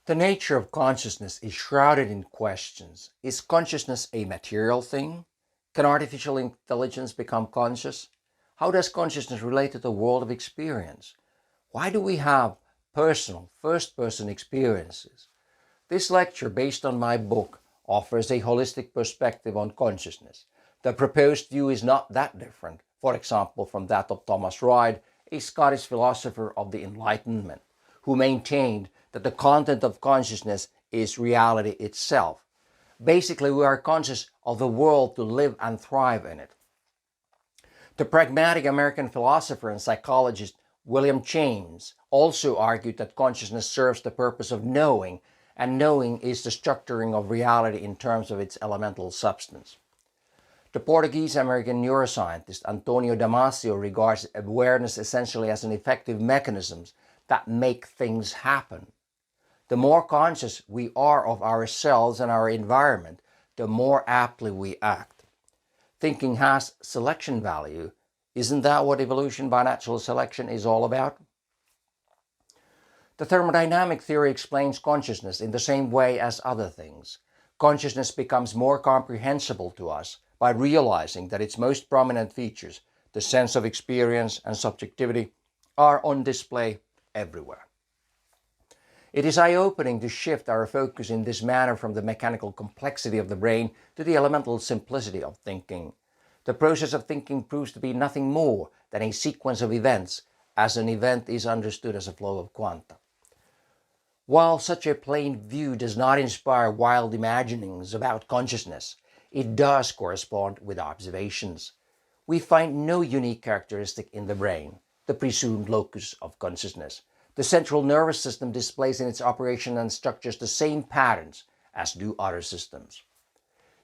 The nature of consciousness is shrouded in questions. Is consciousness a material thing? Can artificial intelligence become conscious? How does consciousness relate to the world of experience? Why do we have personal, first-person experiences? This lecture, based on my book, offers a holistic perspective on consciousness. The proposed view is not that different, for example, from that of Thomas Reid, a Scottish philosopher of the Enlightenment, who maintained that the content of consciousness is reality itself. Basically, we are conscious of the world to live and thrive in it. The pragmatic American philosopher and psychologist William James also argued that consciousness serves the purpose of knowing, and knowing is the structuring of reality in terms of its elemental substance. The Portuguese-American neuroscientist Antonio Damasio regards awareness essentially as an effective mechanism that make things happen. The more conscious we are of ourselves and our environment, the more aptly we act. Thinking has selection value. Isn't that what evolution by natural selection is all about? The thermodynamic theory explains consciousness in the same way as other things. Consciousness becomes more comprehensible to us by realizing that its most prominent features, the sense of experience and subjectivity, are on display everywhere. It is eye-opening to shift our focus in this manner from the mechanical complexity of the brain to the elemental simplicity of thinking. The process of thinking proves to be nothing more than a sequence of events, as an event is understood as a flow of quanta. While such a plain view does not inspire wild imaginings about consciousness, it does correspond with observations. We find no unique characteristic in the brain, the presumed locus of consciousness. The central nervous system displays in its operation and structures the same patterns as do other systems.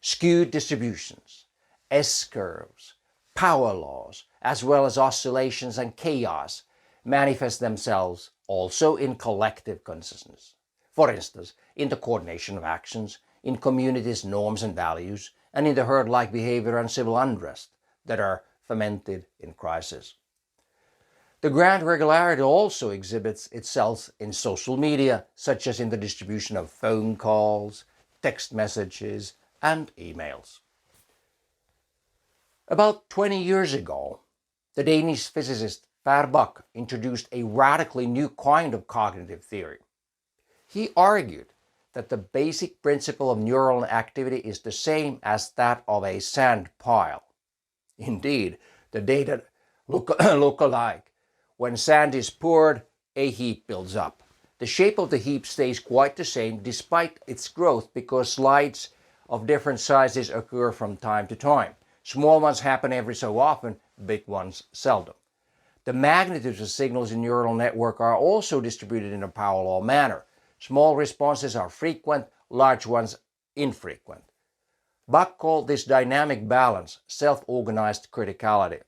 Skewed distributions, S-curves, power laws, as well as oscillations and chaos manifest themselves also in collective consciousness. For instance, in the coordination of actions, in communities' norms and values, and in the herd-like behavior and civil unrest that are fomented in crisis. The grand regularity also exhibits itself in social media, such as in the distribution of phone calls, text messages, and emails. About 20 years ago, the Danish physicist Per Bach introduced a radically new kind of cognitive theory. He argued that the basic principle of neural activity is the same as that of a sand pile. Indeed, the data look alike. When sand is poured, a heap builds up. The shape of the heap stays quite the same despite its growth because slides of different sizes occur from time to time. Small ones happen every so often, big ones seldom. The magnitudes of signals in neural network are also distributed in a power law manner. Small responses are frequent, large ones infrequent. Bach called this dynamic balance self-organized criticality.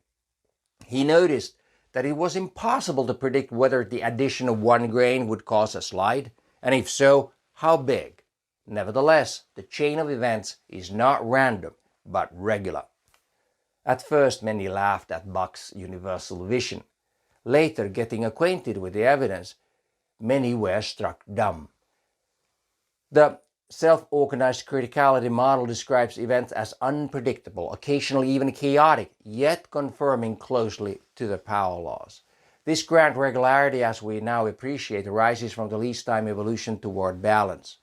He noticed that it was impossible to predict whether the addition of one grain would cause a slide, and if so, how big. Nevertheless, the chain of events is not random, but regular. At first, many laughed at Bach's universal vision. Later, getting acquainted with the evidence, many were struck dumb. The self-organized criticality model describes events as unpredictable, occasionally even chaotic, yet conforming closely to the power laws. This grand regularity, as we now appreciate, arises from the least time evolution toward balance.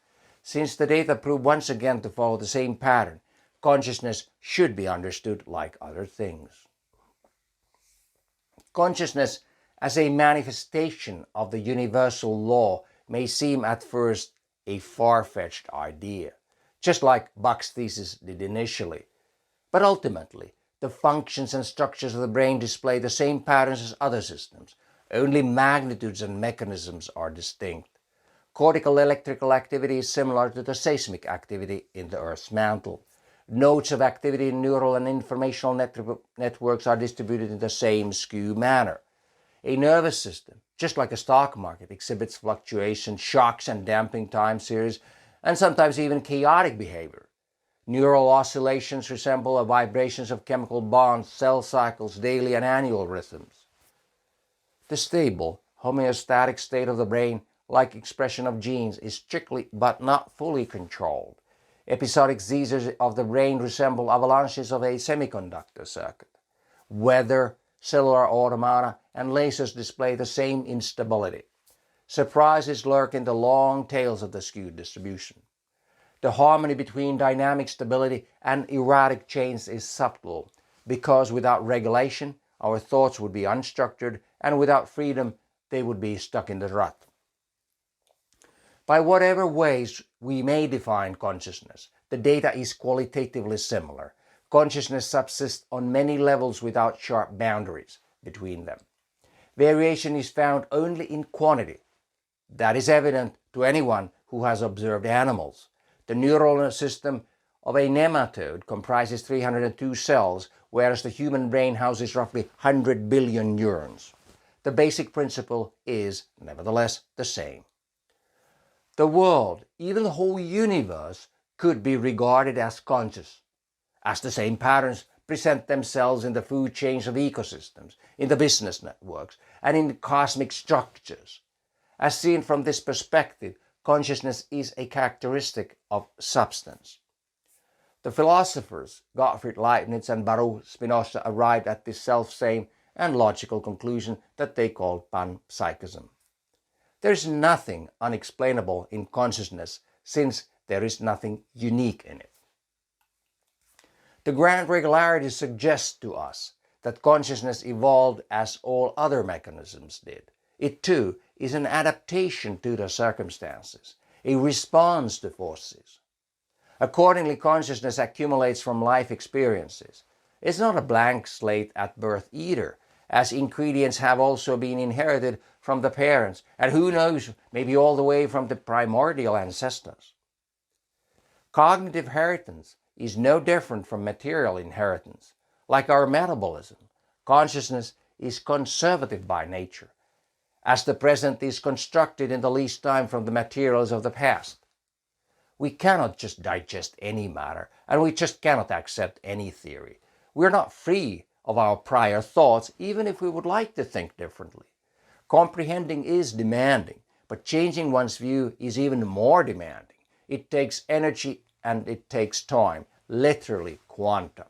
Since the data prove once again to follow the same pattern, consciousness should be understood like other things. Consciousness as a manifestation of the universal law may seem at first a far-fetched idea, just like Bach's thesis did initially. But ultimately, the functions and structures of the brain display the same patterns as other systems. Only magnitudes and mechanisms are distinct. Cortical electrical activity is similar to the seismic activity in the Earth's mantle. Nodes of activity in neural and informational networks are distributed in the same skew manner. A nervous system, just like a stock market, exhibits fluctuations, shocks and damping time series, and sometimes even chaotic behavior. Neural oscillations resemble the vibrations of chemical bonds, cell cycles, daily and annual rhythms. The stable, homeostatic state of the brain like expression of genes, is strictly but not fully controlled. Episodic seizures of the brain resemble avalanches of a semiconductor circuit. Weather, cellular automata, and lasers display the same instability. Surprises lurk in the long tails of the skewed distribution. The harmony between dynamic stability and erratic change is subtle, because without regulation, our thoughts would be unstructured, and without freedom, they would be stuck in the rut. By whatever ways we may define consciousness, the data is qualitatively similar. Consciousness subsists on many levels without sharp boundaries between them. Variation is found only in quantity. That is evident to anyone who has observed animals. The neural system of a nematode comprises 302 cells, whereas the human brain houses roughly 100 billion neurons. The basic principle is, nevertheless, the same. The world, even the whole universe, could be regarded as conscious, as the same patterns present themselves in the food chains of ecosystems, in the business networks, and in cosmic structures. As seen from this perspective, consciousness is a characteristic of substance. The philosophers Gottfried Leibniz and Baruch Spinoza arrived at this self-same and logical conclusion that they called panpsychism. There is nothing unexplainable in consciousness, since there is nothing unique in it. The grand regularity suggests to us that consciousness evolved as all other mechanisms did. It too is an adaptation to the circumstances, a response to forces. Accordingly, consciousness accumulates from life experiences. It's not a blank slate at birth either, as ingredients have also been inherited from the parents, and who knows, maybe all the way from the primordial ancestors. Cognitive inheritance is no different from material inheritance. Like our metabolism, consciousness is conservative by nature, as the present is constructed in the least time from the materials of the past. We cannot just digest any matter, and we just cannot accept any theory. We're not free of our prior thoughts, even if we would like to think differently. Comprehending is demanding, but changing one's view is even more demanding. It takes energy and it takes time, literally quanta.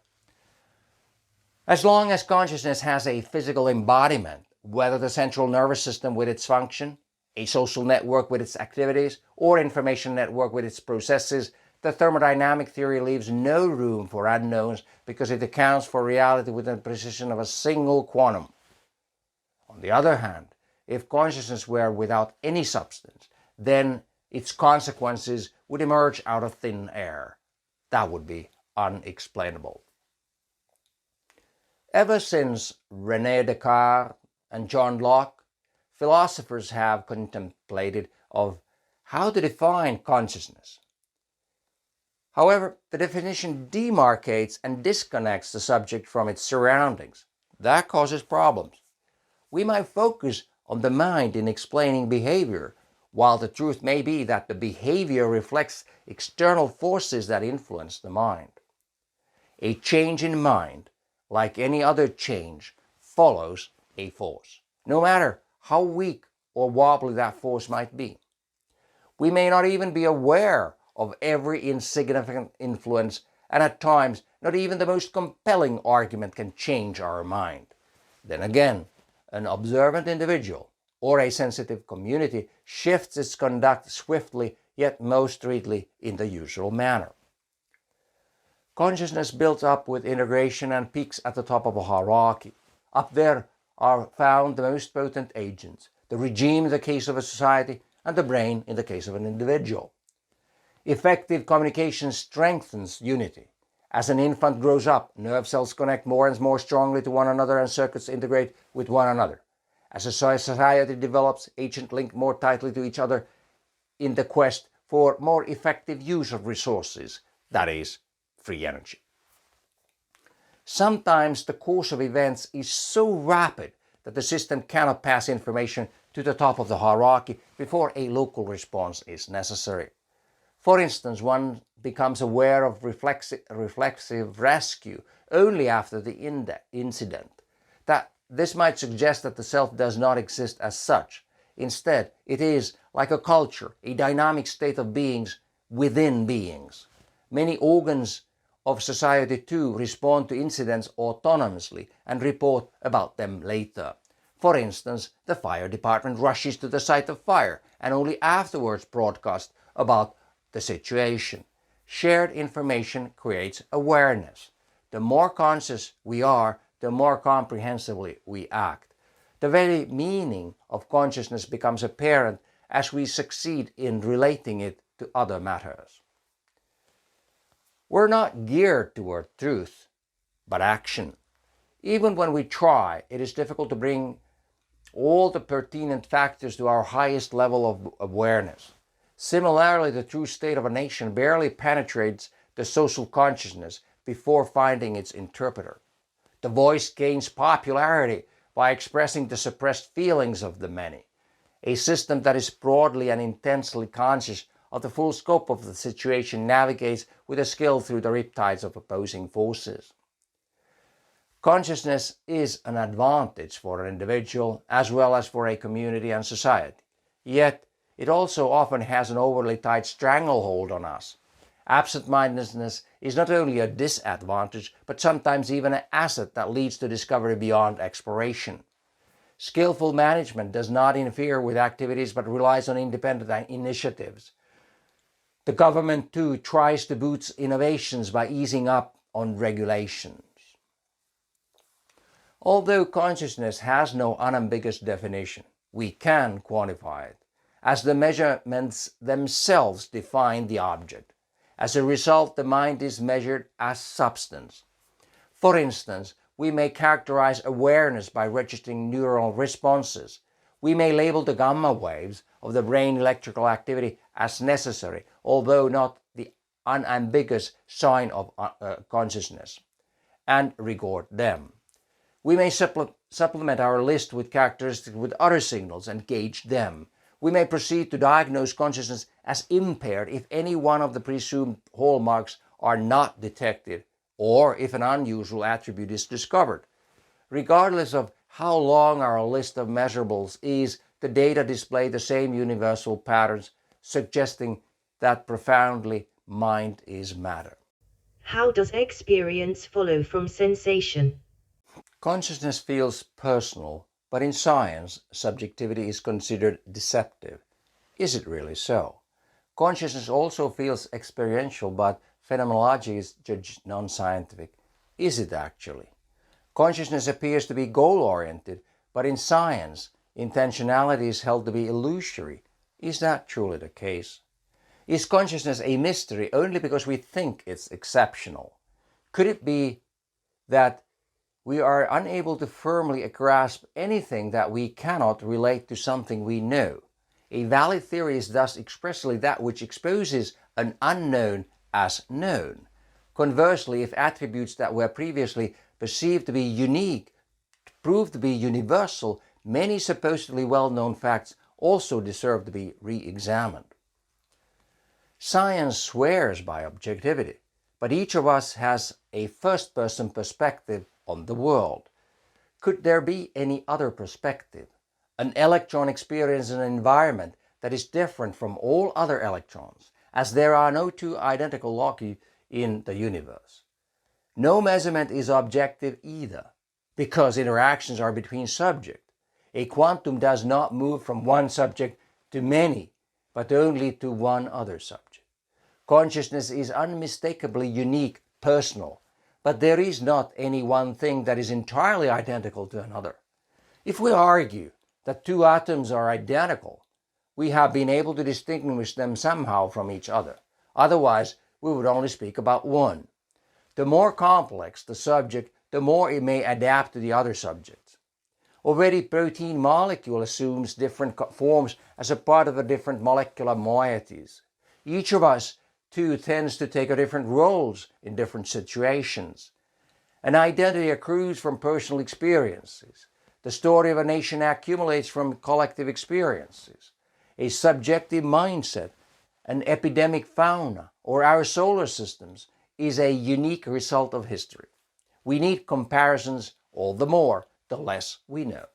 As long as consciousness has a physical embodiment, whether the central nervous system with its function, a social network with its activities, or information network with its processes, the thermodynamic theory leaves no room for unknowns because it accounts for reality with the precision of a single quantum. On the other hand, if consciousness were without any substance, then its consequences would emerge out of thin air. That would be unexplainable. Ever since René Descartes and John Locke, philosophers have contemplated of how to define consciousness. However, the definition demarcates and disconnects the subject from its surroundings. That causes problems. We might focus on the mind in explaining behavior, while the truth may be that the behavior reflects external forces that influence the mind. A change in mind, like any other change, follows a force, no matter how weak or wobbly that force might be. We may not even be aware of every insignificant influence, and at times not even the most compelling argument can change our mind. Then again, an observant individual or a sensitive community shifts its conduct swiftly, yet most discreetly in the usual manner. Consciousness builds up with integration and peaks at the top of a hierarchy. Up there are found the most potent agents, the regime in the case of a society, and the brain in the case of an individual. Effective communication strengthens unity. As an infant grows up, nerve cells connect more and more strongly to one another and circuits integrate with one another. As a society develops, agents link more tightly to each other in the quest for more effective use of resources, that is, free energy. Sometimes the course of events is so rapid that the system cannot pass information to the top of the hierarchy before a local response is necessary. For instance, one becomes aware of reflexive rescue only after the incident. This might suggest that the self does not exist as such. Instead, it is like a culture, a dynamic state of beings within beings. Many organs of society too respond to incidents autonomously and report about them later. For instance, the fire department rushes to the site of fire and only afterwards broadcasts about the situation. Shared information creates awareness. The more conscious we are, the more comprehensively we act. The very meaning of consciousness becomes apparent as we succeed in relating it to other matters. We're not geared toward truth, but action. Even when we try, it is difficult to bring all the pertinent factors to our highest level of awareness. Similarly, the true state of a nation barely penetrates the social consciousness before finding its interpreter. The voice gains popularity by expressing the suppressed feelings of the many. A system that is broadly and intensely conscious of the full scope of the situation navigates with a skill through the riptides of opposing forces. Consciousness is an advantage for an individual as well as for a community and society. Yet, it also often has an overly tight stranglehold on us. Absent-mindedness is not only a disadvantage, but sometimes even an asset that leads to discovery beyond exploration. Skillful management does not interfere with activities but relies on independent initiatives. The government too tries to boost innovations by easing up on regulations. Although consciousness has no unambiguous definition, we can quantify it, as the measurements themselves define the object. As a result, the mind is measured as substance. For instance, we may characterize awareness by registering neural responses. We may label the gamma waves of the brain electrical activity as necessary, although not the unambiguous sign of consciousness, and record them. We may supplement our list with characteristics with other signals and gauge them. We may proceed to diagnose consciousness as impaired if any one of the presumed hallmarks are not detected, or if an unusual attribute is discovered. Regardless of how long our list of measurables is, the data display the same universal patterns, suggesting that profoundly mind is matter. How does experience follow from sensation? Consciousness feels personal, but in science, subjectivity is considered deceptive. Is it really so? Consciousness also feels experiential, but phenomenology is judged non-scientific. Is it actually? Consciousness appears to be goal-oriented, but in science, intentionality is held to be illusory. Is that truly the case? Is consciousness a mystery only because we think it's exceptional? Could it be that we are unable to firmly grasp anything that we cannot relate to something we know? A valid theory is thus expressly that which exposes an unknown as known. Conversely, if attributes that were previously perceived to be unique prove to be universal, many supposedly well-known facts also deserve to be re-examined. Science swears by objectivity, but each of us has a first-person perspective on the world. Could there be any other perspective? An electron experiences an environment that is different from all other electrons, as there are no two identical loci in the universe. No measurement is objective either, because interactions are between subjects. A quantum does not move from one subject to many, but only to one other subject. Consciousness is unmistakably unique, personal, but there is not any one thing that is entirely identical to another. If we argue that two atoms are identical, we have been able to distinguish them somehow from each other. Otherwise, we would only speak about one. The more complex the subject, the more it may adapt to the other subjects. Already, protein molecule assumes different forms as a part of the different molecular moieties. Each of us too tends to take different roles in different situations. An identity accrues from personal experiences. The story of a nation accumulates from collective experiences. A subjective mindset, an epidemic fauna, or our solar systems is a unique result of history. We need comparisons all the more, the less we know.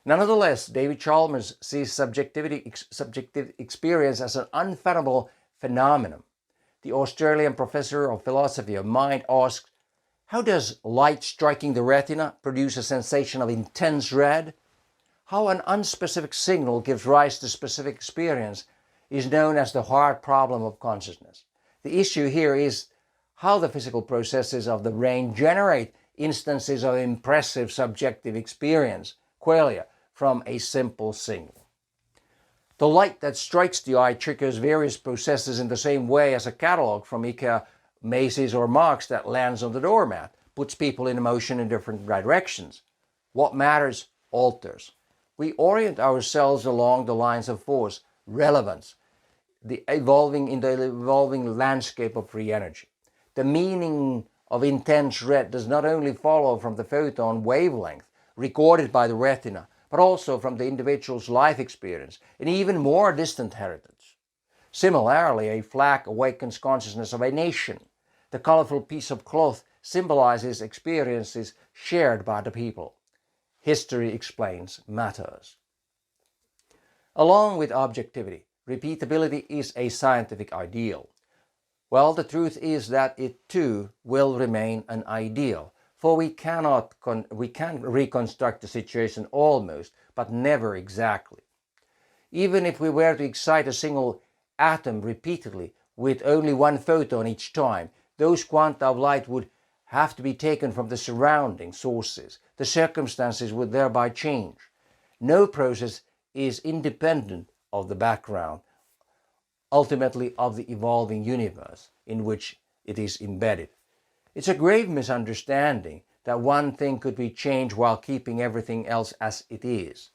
Nonetheless, David Chalmers sees subjective experience as an unfathomable phenomenon. The Australian professor of philosophy of mind asks, how does light striking the retina produce a sensation of intense red? How an unspecific signal gives rise to specific experience is known as the hard problem of consciousness. The issue here is how the physical processes of the brain generate instances of impressive subjective experience, qualia, from a simple signal. The light that strikes the eye triggers various processes in the same way as a catalog from IKEA, Macy's or Marx that lands on the doormat, puts people in motion in different directions. What matters alters. We orient ourselves along the lines of force, relevance, in the evolving landscape of free energy. The meaning of intense red does not only follow from the photon wavelength recorded by the retina, but also from the individual's life experience, an even more distant heritage. Similarly, a flag awakens consciousness of a nation. The colorful piece of cloth symbolizes experiences shared by the people. History explains matters. Along with objectivity, repeatability is a scientific ideal. Well, the truth is that it too will remain an ideal, for we can reconstruct the situation almost, but never exactly. Even if we were to excite a single atom repeatedly with only one photon each time, those quanta of light would have to be taken from the surrounding sources. The circumstances would thereby change. No process is independent of the background, ultimately of the evolving universe in which it is embedded. It's a grave misunderstanding that one thing could be changed while keeping everything else as it is.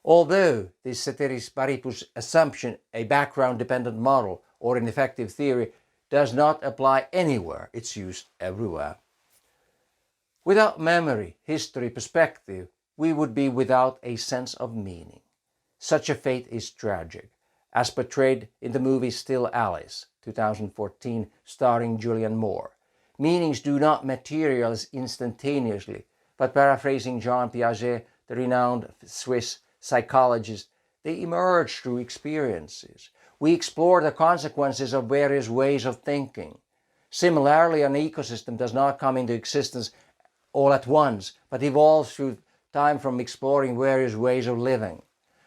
Although this ceteris paribus assumption, a background-dependent model or an effective theory, does not apply anywhere, it's used everywhere. Without memory, history, perspective, we would be without a sense of meaning. Such a fate is tragic, as portrayed in the movie Still Alice, 2014, starring Julianne Moore. Meanings do not materialize instantaneously, but paraphrasing Jean Piaget, the renowned Swiss psychologist, they emerge through experiences. We explore the consequences of various ways of thinking. Similarly, an ecosystem does not come into existence all at once, but evolves through time from exploring various ways of living.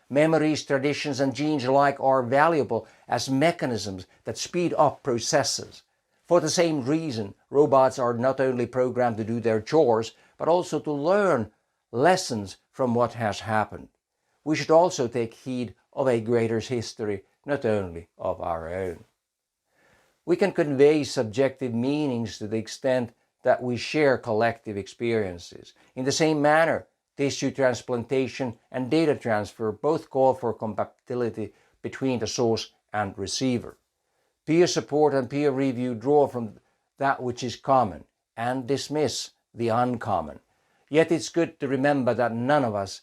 Memories, traditions, and genes alike are valuable as mechanisms that speed up processes. For the same reason, robots are not only programmed to do their chores, but also to learn lessons from what has happened. We should also take heed of a greater history, not only of our own. We can convey subjective meanings to the extent that we share collective experiences. In the same manner, tissue transplantation and data transfer both call for compatibility between the source and receiver. Peer support and peer review draw from that which is common and dismiss the uncommon. Yet it's good to remember that none of us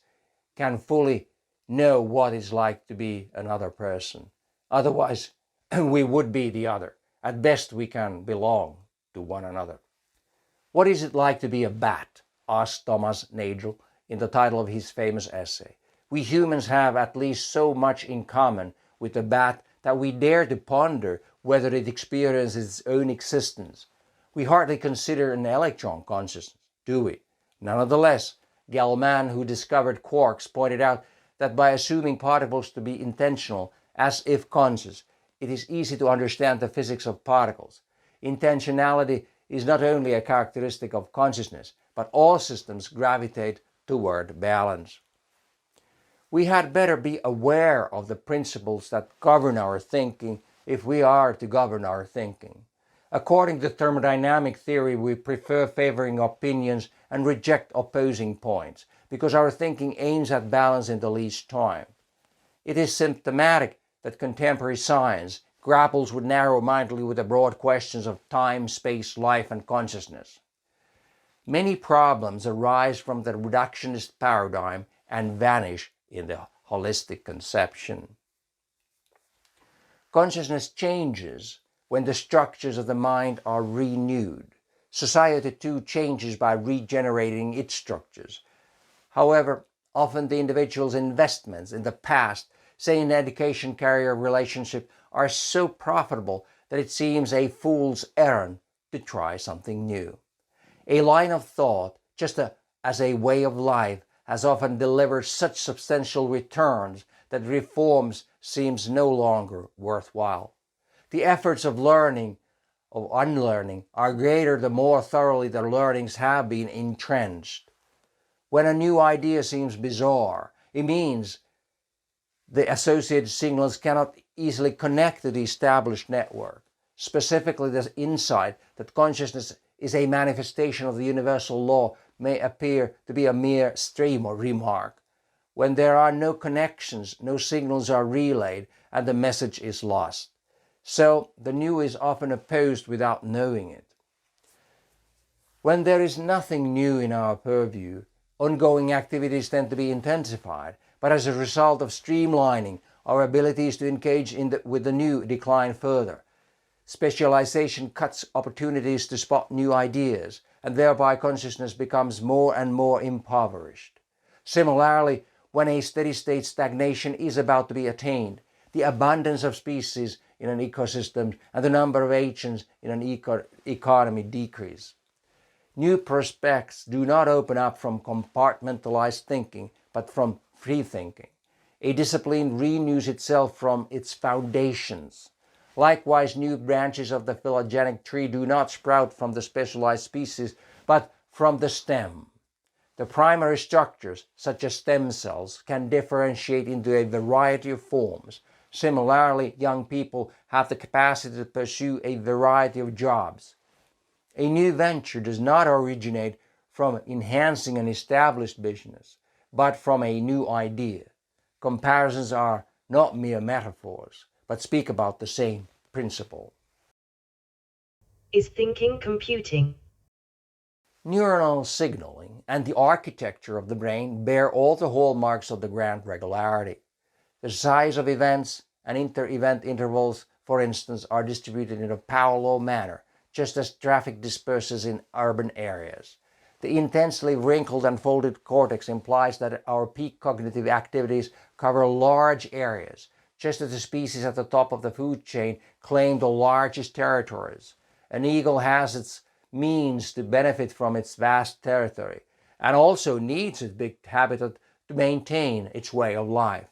can fully know what it's like to be another person. Otherwise, we would be the other. At best, we can belong to one another. What is it like to be a bat? Asked Thomas Nagel in the title of his famous essay. We humans have at least so much in common with the bat that we dare to ponder whether it experiences its own existence. We hardly consider an electron consciousness, do we? Nonetheless, Gell-Mann, who discovered quarks, pointed out that by assuming particles to be intentional, as if conscious, it is easy to understand the physics of particles. Intentionality is not only a characteristic of consciousness, but all systems gravitate toward balance. We had better be aware of the principles that govern our thinking if we are to govern our thinking. According to thermodynamic theory, we prefer favoring opinions and reject opposing points, because our thinking aims at balance in the least time. It is symptomatic that contemporary science grapples narrow-mindedly with the broad questions of time, space, life, and consciousness. Many problems arise from the reductionist paradigm and vanish in the holistic conception. Consciousness changes when the structures of the mind are renewed. Society too changes by regenerating its structures. However, Often the individual's investments in the past, say in education, career, relationship, are so profitable that it seems a fool's errand to try something new. A line of thought, just as a way of life, has often delivered such substantial returns that reforms seems no longer worthwhile. The efforts of learning, of unlearning, are greater the more thoroughly the learnings have been entrenched. When a new idea seems bizarre, it means the associated signals cannot easily connect to the established network. Specifically, the insight that consciousness is a manifestation of the universal law may appear to be a mere stream or remark. When there are no connections, no signals are relayed, and the message is lost. So the new is often opposed without knowing it. When there is nothing new in our purview, ongoing activities tend to be intensified, but as a result of streamlining, our abilities to engage with the new decline further. Specialization cuts opportunities to spot new ideas, and thereby consciousness becomes more and more impoverished. Similarly, when a steady-state stagnation is about to be attained, the abundance of species in an ecosystem and the number of agents in an economy decrease. New prospects do not open up from compartmentalized thinking, but from free thinking. A discipline renews itself from its foundations. Likewise, new branches of the phylogenetic tree do not sprout from the specialized species, but from the stem. The primary structures, such as stem cells, can differentiate into a variety of forms. Similarly, young people have the capacity to pursue a variety of jobs. A new venture does not originate from enhancing an established business, but from a new idea. Comparisons are not mere metaphors, but speak about the same principle. Is thinking computing? Neuronal signaling and the architecture of the brain bear all the hallmarks of the grand regularity. The size of events and inter-event intervals, for instance, are distributed in a parallel manner, just as traffic disperses in urban areas. The intensely wrinkled and folded cortex implies that our peak cognitive activities cover large areas, just as the species at the top of the food chain claim the largest territories. An eagle has its means to benefit from its vast territory, and also needs its big habitat to maintain its way of life.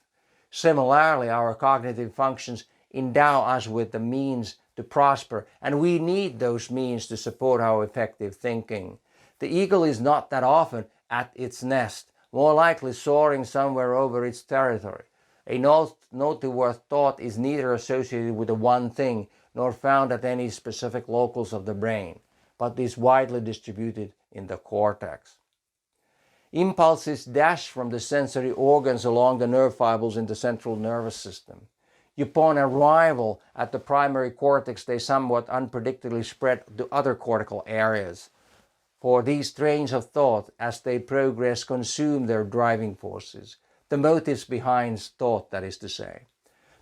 Similarly, our cognitive functions endow us with the means to prosper, and we need those means to support our effective thinking. The eagle is not that often at its nest, more likely soaring somewhere over its territory. A noteworthy thought is neither associated with the one thing nor found at any specific locus of the brain, but is widely distributed in the cortex. Impulses dash from the sensory organs along the nerve fibers in the central nervous system. Upon arrival at the primary cortex, they somewhat unpredictably spread to other cortical areas. For these trains of thought, as they progress, consume their driving forces, the motives behind thought, that is to say.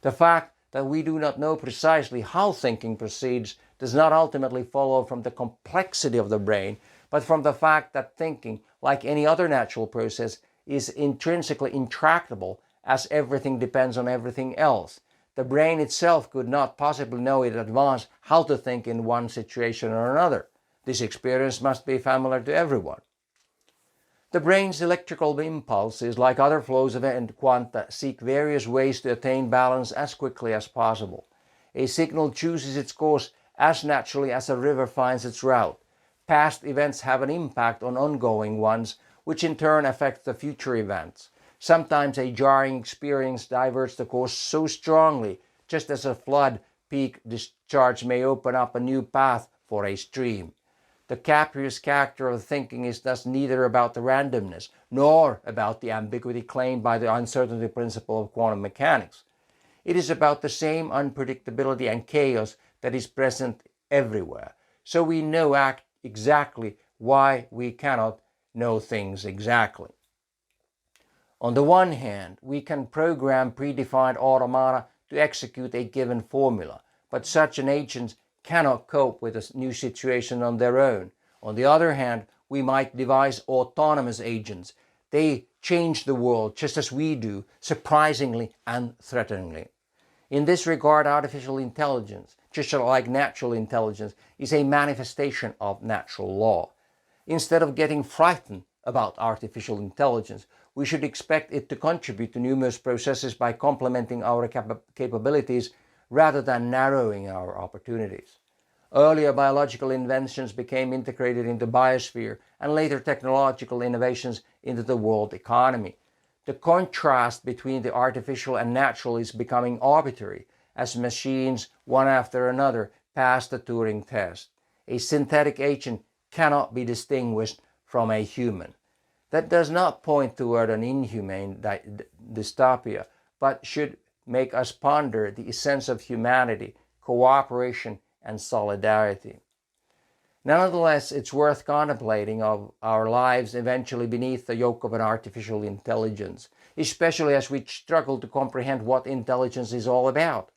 The fact that we do not know precisely how thinking proceeds does not ultimately follow from the complexity of the brain, but from the fact that thinking, like any other natural process, is intrinsically intractable, as everything depends on everything else. The brain itself could not possibly know in advance how to think in one situation or another. This experience must be familiar to everyone. The brain's electrical impulses, like other flows of quanta, seek various ways to attain balance as quickly as possible. A signal chooses its course as naturally as a river finds its route. Past events have an impact on ongoing ones, which in turn affect the future events. Sometimes a jarring experience diverts the course so strongly, just as a flood peak discharge may open up a new path for a stream. The capricious character of thinking is thus neither about the randomness nor about the ambiguity claimed by the uncertainty principle of quantum mechanics. It is about the same unpredictability and chaos that is present everywhere. So we know exactly why we cannot know things exactly. On the one hand, we can program predefined automata to execute a given formula, but such an agent cannot cope with a new situation on their own. On the other hand, we might devise autonomous agents They change the world just as we do, surprisingly and threateningly. In this regard, artificial intelligence, just like natural intelligence, is a manifestation of natural law. Instead of getting frightened about artificial intelligence, we should expect it to contribute to numerous processes by complementing our capabilities rather than narrowing our opportunities. Earlier biological inventions became integrated into the biosphere and later technological innovations into the world economy. The contrast between the artificial and natural is becoming arbitrary as machines, one after another, pass the Turing test. A synthetic agent cannot be distinguished from a human. That does not point toward an inhumane dystopia, but should make us ponder the essence of humanity, cooperation, and solidarity. Nonetheless, it's worth contemplating of our lives eventually beneath the yoke of an artificial intelligence, especially as we struggle to comprehend what intelligence is all about.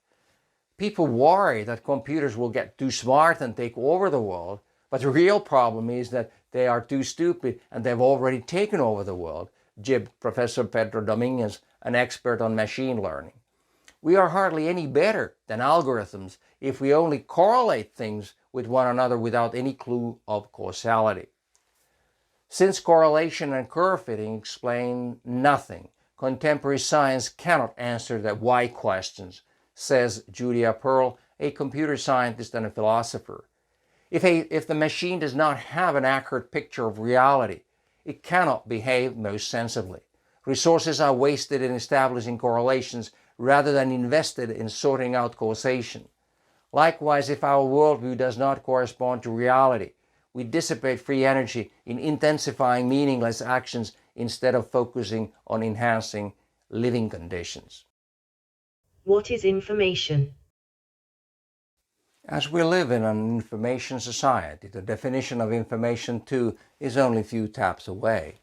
People worry that computers will get too smart and take over the world, but the real problem is that they are too stupid and they've already taken over the world, jibbed Professor Pedro Dominguez, an expert on machine learning. We are hardly any better than algorithms if we only correlate things with one another without any clue of causality. Since correlation and curve fitting explain nothing, contemporary science cannot answer the why questions, says Julia Pearl, a computer scientist and a philosopher. If the machine does not have an accurate picture of reality, it cannot behave most sensibly. Resources are wasted in establishing correlations rather than invested in sorting out causation. Likewise, if our worldview does not correspond to reality, we dissipate free energy in intensifying meaningless actions instead of focusing on enhancing living conditions. What is information? As we live in an information society, the definition of information too is only a few taps away.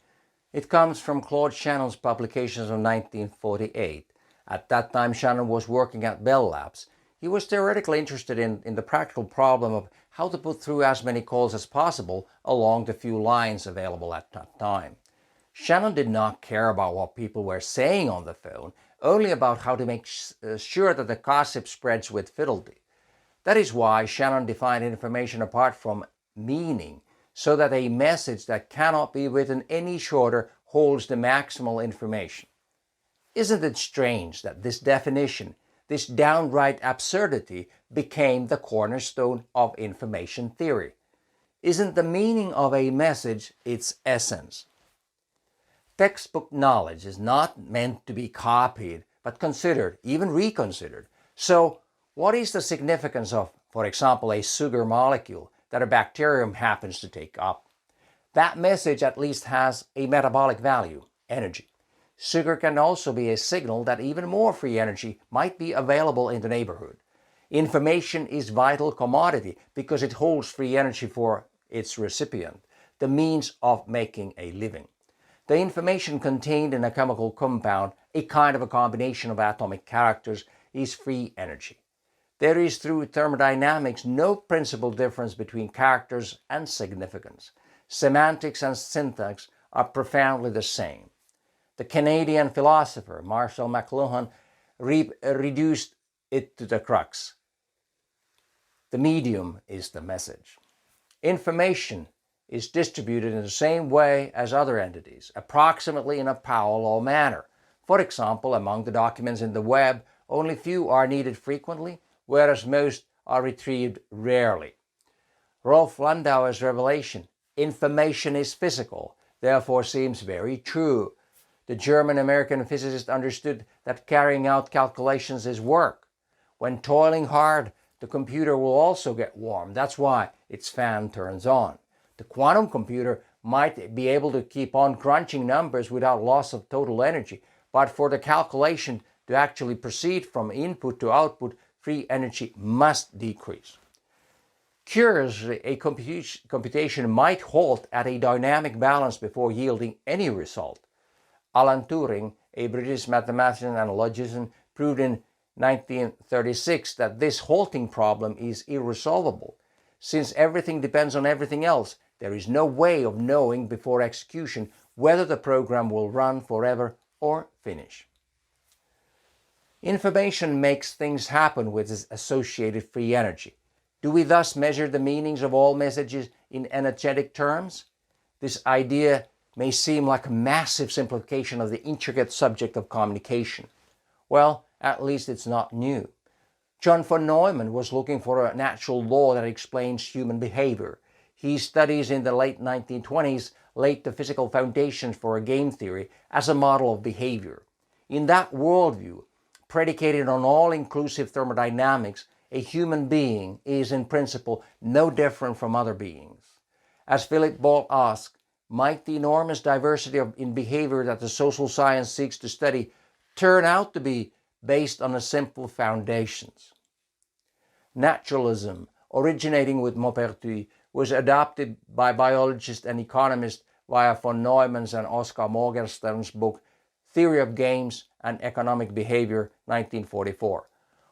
It comes from Claude Shannon's publications of 1948. At that time, Shannon was working at Bell Labs. He was theoretically interested in the practical problem of how to put through as many calls as possible along the few lines available at that time. Shannon did not care about what people were saying on the phone, only about how to make sure that the gossip spreads with fidelity. That is why Shannon defined information apart from meaning, so that a message that cannot be written any shorter holds the maximal information. Isn't it strange that this definition, this downright absurdity, became the cornerstone of information theory? Isn't the meaning of a message its essence? Textbook knowledge is not meant to be copied, but considered, even reconsidered. So, what is the significance of, for example, a sugar molecule that a bacterium happens to take up? That message at least has a metabolic value, energy. Sugar can also be a signal that even more free energy might be available in the neighborhood. Information is a vital commodity because it holds free energy for its recipient, the means of making a living. The information contained in a chemical compound, a kind of a combination of atomic characters, is free energy. There is, through thermodynamics, no principal difference between characters and significance. Semantics and syntax are profoundly the same. The Canadian philosopher Marshall McLuhan reduced it to the crux. The medium is the message. Information is distributed in the same way as other entities, approximately in a parallel manner. For example, among the documents in the web, only few are needed frequently, whereas most are retrieved rarely. Rolf Landauer's revelation, information is physical, therefore seems very true. The German-American physicist understood that carrying out calculations is work. When toiling hard, the computer will also get warm. That's why its fan turns on. The quantum computer might be able to keep on crunching numbers without loss of total energy, but for the calculation to actually proceed from input to output, free energy must decrease. Curiously, a computation might halt at a dynamic balance before yielding any result. Alan Turing, a British mathematician and logician, proved in 1936 that this halting problem is irresolvable. Since everything depends on everything else, there is no way of knowing before execution whether the program will run forever or finish. Information makes things happen with its associated free energy. Do we thus measure the meanings of all messages in energetic terms? This idea may seem like a massive simplification of the intricate subject of communication. Well, at least it's not new. John von Neumann was looking for a natural law that explains human behavior. His studies in the late 1920s laid the physical foundations for a game theory as a model of behavior. In that worldview, predicated on all-inclusive thermodynamics, a human being is in principle no different from other beings. As Philip Ball asked, might the enormous diversity in behavior that the social science seeks to study turn out to be based on a simple foundations? Naturalism, originating with Maupertuis, was adopted by biologists and economists via von Neumann's and Oskar Morgenstern's book Theory of Games and Economic Behavior, 1944.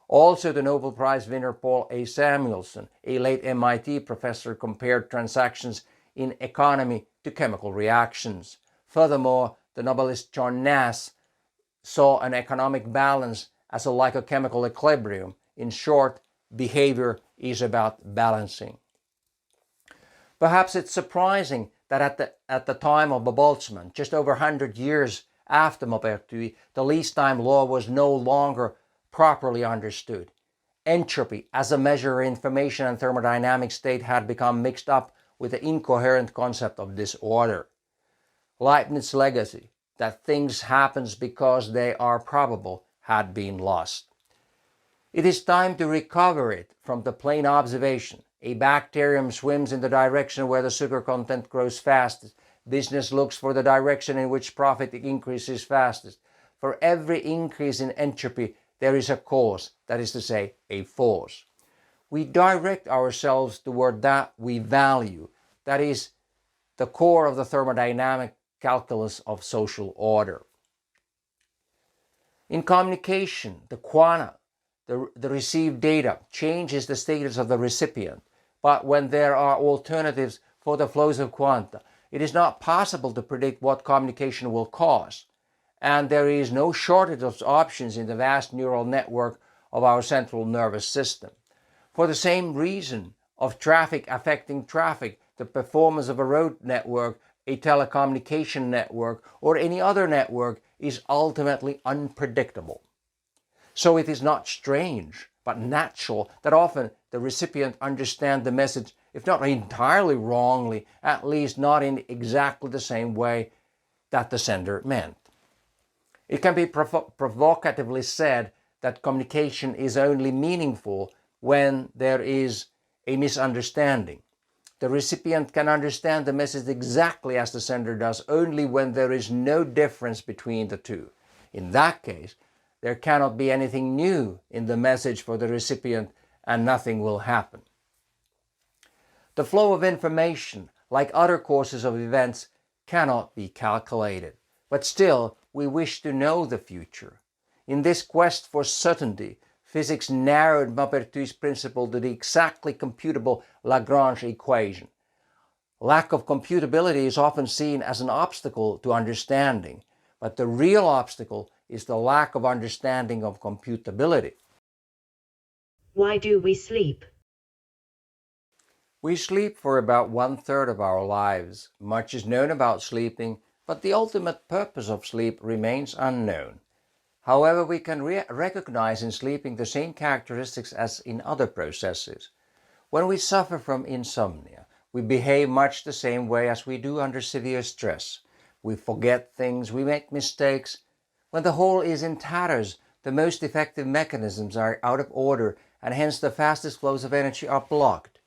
Also, the Nobel Prize winner Paul A. Samuelson, a late MIT professor, compared transactions in economy to chemical reactions. Furthermore, the novelist John Nash saw an economic balance as a chemical equilibrium. In short, behavior is about balancing. Perhaps it's surprising that at the time of Boltzmann, just over 100 years after Maupertuis, the least time law was no longer properly understood. Entropy as a measure of information and thermodynamic state had become mixed up with the incoherent concept of disorder. Leibniz's legacy, that things happen because they are probable, had been lost. It is time to recover it from the plain observation. A bacterium swims in the direction where the sugar content grows fastest. Business looks for the direction in which profit increases fastest. For every increase in entropy, there is a cause, that is to say, a force. We direct ourselves toward that we value, that is, the core of the thermodynamic calculus of social order. In communication, the quanta, the received data, changes the status of the recipient. But when there are alternatives for the flows of quanta, it is not possible to predict what communication will cause. And there is no shortage of options in the vast neural network of our central nervous system. For the same reason of traffic affecting traffic, the performance of a road network, a telecommunication network, or any other network is ultimately unpredictable. So it is not strange, but natural that often the recipient understands the message, if not entirely wrongly, at least not in exactly the same way that the sender meant. It can be provocatively said that communication is only meaningful when there is a misunderstanding. The recipient can understand the message exactly as the sender does only when there is no difference between the two. In that case, there cannot be anything new in the message for the recipient and nothing will happen. The flow of information, like other courses of events, cannot be calculated. But still, we wish to know the future. In this quest for certainty, physics narrowed Maupertuis' principle to the exactly computable Lagrange equation. Lack of computability is often seen as an obstacle to understanding, but the real obstacle is the lack of understanding of computability. Why do we sleep? We sleep for about 1/3 of our lives. Much is known about sleeping, but the ultimate purpose of sleep remains unknown. However, we can recognize in sleeping the same characteristics as in other processes. When we suffer from insomnia, we behave much the same way as we do under severe stress. We forget things, we make mistakes. When the whole is in tatters, the most effective mechanisms are out of order and hence the fastest flows of energy are blocked.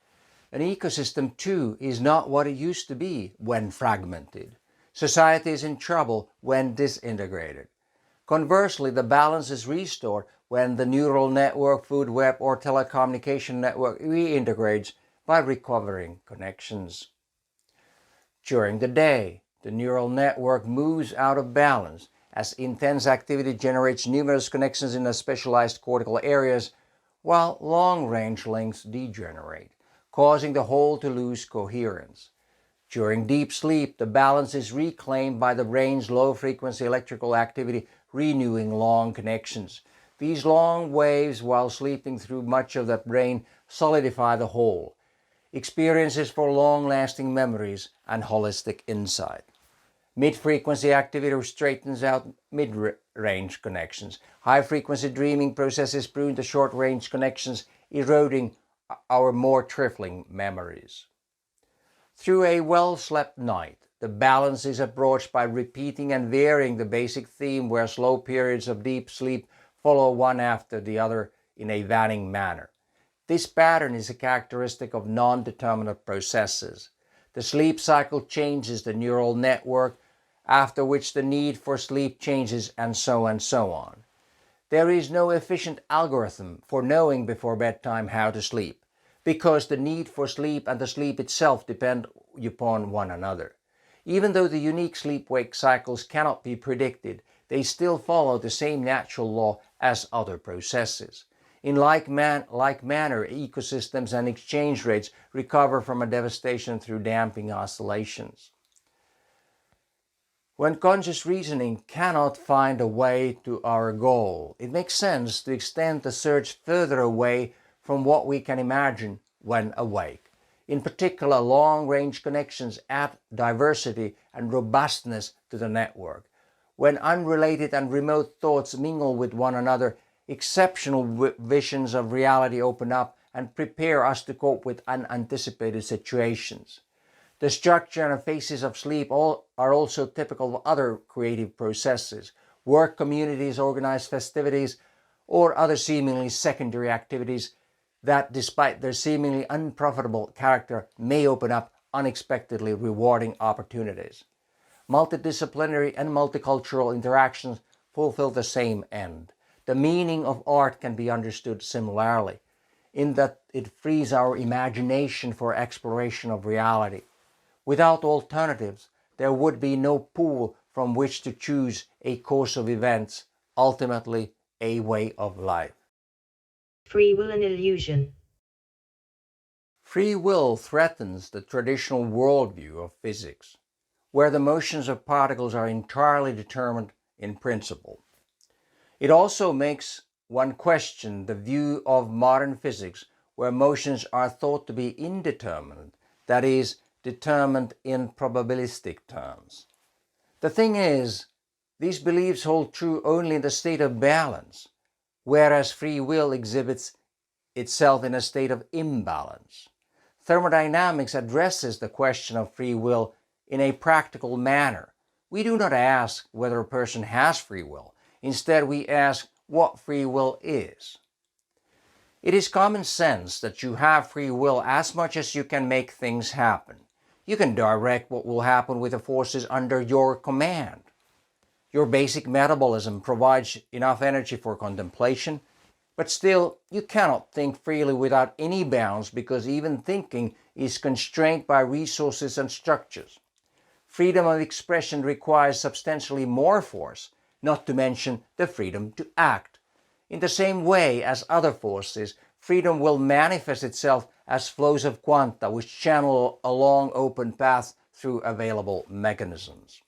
An ecosystem, too, is not what it used to be when fragmented. Society is in trouble when disintegrated. Conversely, the balance is restored when the neural network, food web, or telecommunication network reintegrates by recovering connections. During the day, the neural network moves out of balance as intense activity generates numerous connections in the specialized cortical areas, while long-range links degenerate, causing the whole to lose coherence. During deep sleep, the balance is reclaimed by the brain's low-frequency electrical activity, renewing long connections. These long waves while sleeping through much of the brain solidify the whole. Experiences for long-lasting memories and holistic insight. Mid-frequency activity straightens out mid-range connections. High-frequency dreaming processes prune the short-range connections, eroding our more trifling memories. Through a well-slept night, the balance is approached by repeating and varying the basic theme where slow periods of deep sleep follow one after the other in a waning manner. This pattern is a characteristic of non-determinate processes. The sleep cycle changes the neural network, after which the need for sleep changes, and so on. There is no efficient algorithm for knowing before bedtime how to sleep, because the need for sleep and the sleep itself depend upon one another. Even though the unique sleep-wake cycles cannot be predicted, they still follow the same natural law as other processes. In like manner, ecosystems and exchange rates recover from a devastation through damping oscillations. When conscious reasoning cannot find a way to our goal, it makes sense to extend the search further away from what we can imagine when awake. In particular, long-range connections add diversity and robustness to the network. When unrelated and remote thoughts mingle with one another, exceptional visions of reality open up and prepare us to cope with unanticipated situations. The structure and phases of sleep are also typical of other creative processes. Work communities organize festivities or other seemingly secondary activities that, despite their seemingly unprofitable character, may open up unexpectedly rewarding opportunities. Multidisciplinary and multicultural interactions fulfill the same end. The meaning of art can be understood similarly, in that it frees our imagination for exploration of reality. Without alternatives, there would be no pool from which to choose a course of events, ultimately a way of life. Free will an illusion. Free will threatens the traditional worldview of physics, where the motions of particles are entirely determined in principle. It also makes one question the view of modern physics, where motions are thought to be indeterminate, that is, determined in probabilistic terms. The thing is, these beliefs hold true only in the state of balance, whereas free will exhibits itself in a state of imbalance. Thermodynamics addresses the question of free will in a practical manner. We do not ask whether a person has free will. Instead, we ask what free will is. It is common sense that you have free will as much as you can make things happen. You can direct what will happen with the forces under your command. Your basic metabolism provides enough energy for contemplation, but still you cannot think freely without any bounds because even thinking is constrained by resources and structures. Freedom of expression requires substantially more force, not to mention the freedom to act. In the same way as other forces, freedom will manifest itself as flows of quanta which channel a long open path through available mechanisms.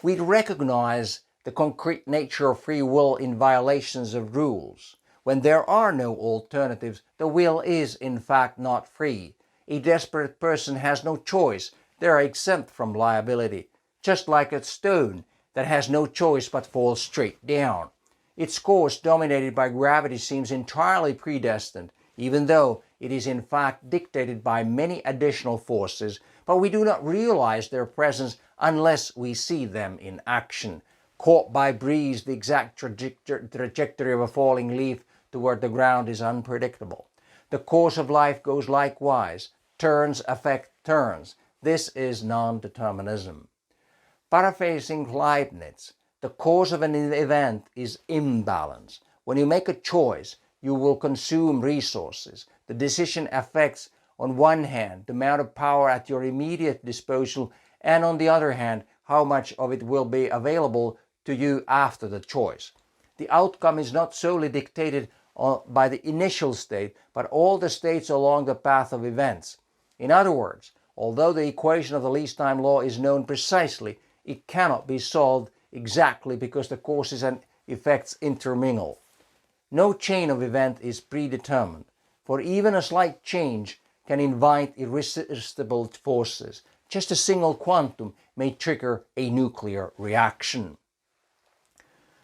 We recognize the concrete nature of free will in violations of rules. When there are no alternatives, the will is in fact not free. A desperate person has no choice. They are exempt from liability, just like a stone that has no choice but falls straight down. Its course, dominated by gravity, seems entirely predestined, even though it is in fact dictated by many additional forces, but we do not realize their presence unless we see them in action. Caught by breeze, the exact trajectory of a falling leaf toward the ground is unpredictable. The course of life goes likewise. Turns affect turns. This is non-determinism. Paraphrasing Leibniz, the cause of an event is imbalance. When you make a choice, you will consume resources. The decision affects, on one hand, the amount of power at your immediate disposal, and on the other hand, how much of it will be available to you after the choice. The outcome is not solely dictated by the initial state, but all the states along the path of events. In other words, Although the equation of the least time law is known precisely, it cannot be solved exactly because the causes and effects intermingle. No chain of event is predetermined, for even a slight change can invite irresistible forces. Just a single quantum may trigger a nuclear reaction.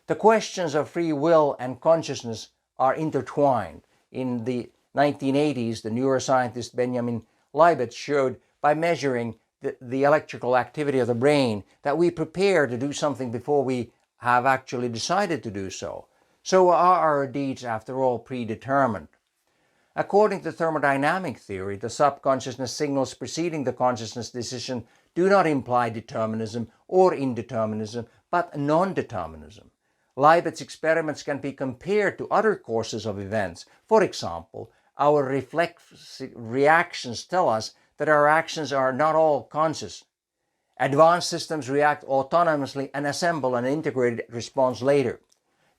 The questions of free will and consciousness are intertwined. In the 1980s, the neuroscientist Benjamin Libet showed by measuring the electrical activity of the brain that we prepare to do something before we have actually decided to do so. So are our deeds, after all, predetermined? According to thermodynamic theory, the subconsciousness signals preceding the consciousness decision do not imply determinism or indeterminism, but non-determinism. Libet's experiments can be compared to other courses of events. For example, our reflexive reactions tell us that our actions are not all conscious. Advanced systems react autonomously and assemble an integrated response later.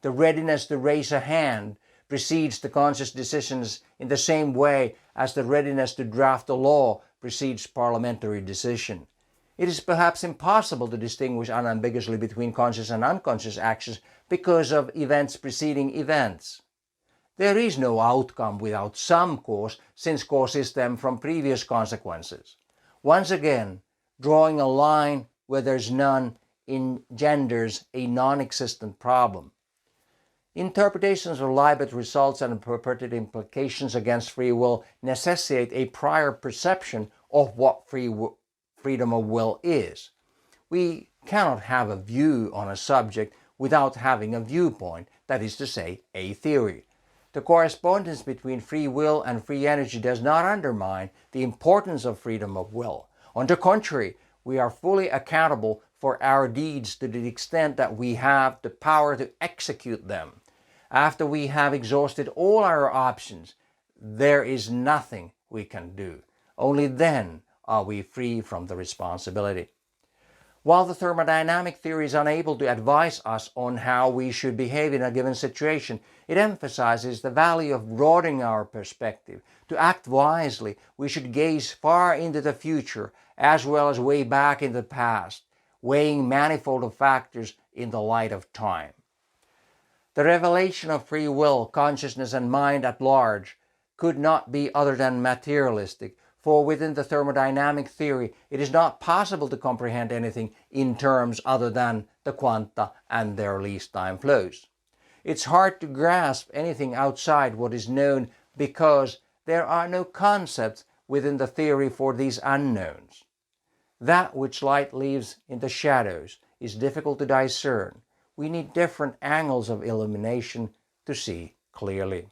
The readiness to raise a hand precedes the conscious decisions in the same way as the readiness to draft a law precedes parliamentary decision. It is perhaps impossible to distinguish unambiguously between conscious and unconscious actions because of events preceding events. There is no outcome without some cause, since causes stem from previous consequences. Once again, drawing a line where there's none engenders a non-existent problem. Interpretations of Libet's results and purported implications against free will necessitate a prior perception of what freedom of will is. We cannot have a view on a subject without having a viewpoint, that is to say, a theory. The correspondence between free will and free energy does not undermine the importance of freedom of will. On the contrary, we are fully accountable for our deeds to the extent that we have the power to execute them. After we have exhausted all our options, there is nothing we can do. Only then are we free from the responsibility. While the thermodynamic theory is unable to advise us on how we should behave in a given situation, it emphasizes the value of broadening our perspective. To act wisely, we should gaze far into the future as well as way back in the past, weighing manifold factors in the light of time. The revelation of free will, consciousness, and mind at large could not be other than materialistic, for within the thermodynamic theory it is not possible to comprehend anything in terms other than the quanta and their least time flows. It's hard to grasp anything outside what is known because there are no concepts within the theory for these unknowns. That which light leaves in the shadows is difficult to discern. We need different angles of illumination to see clearly.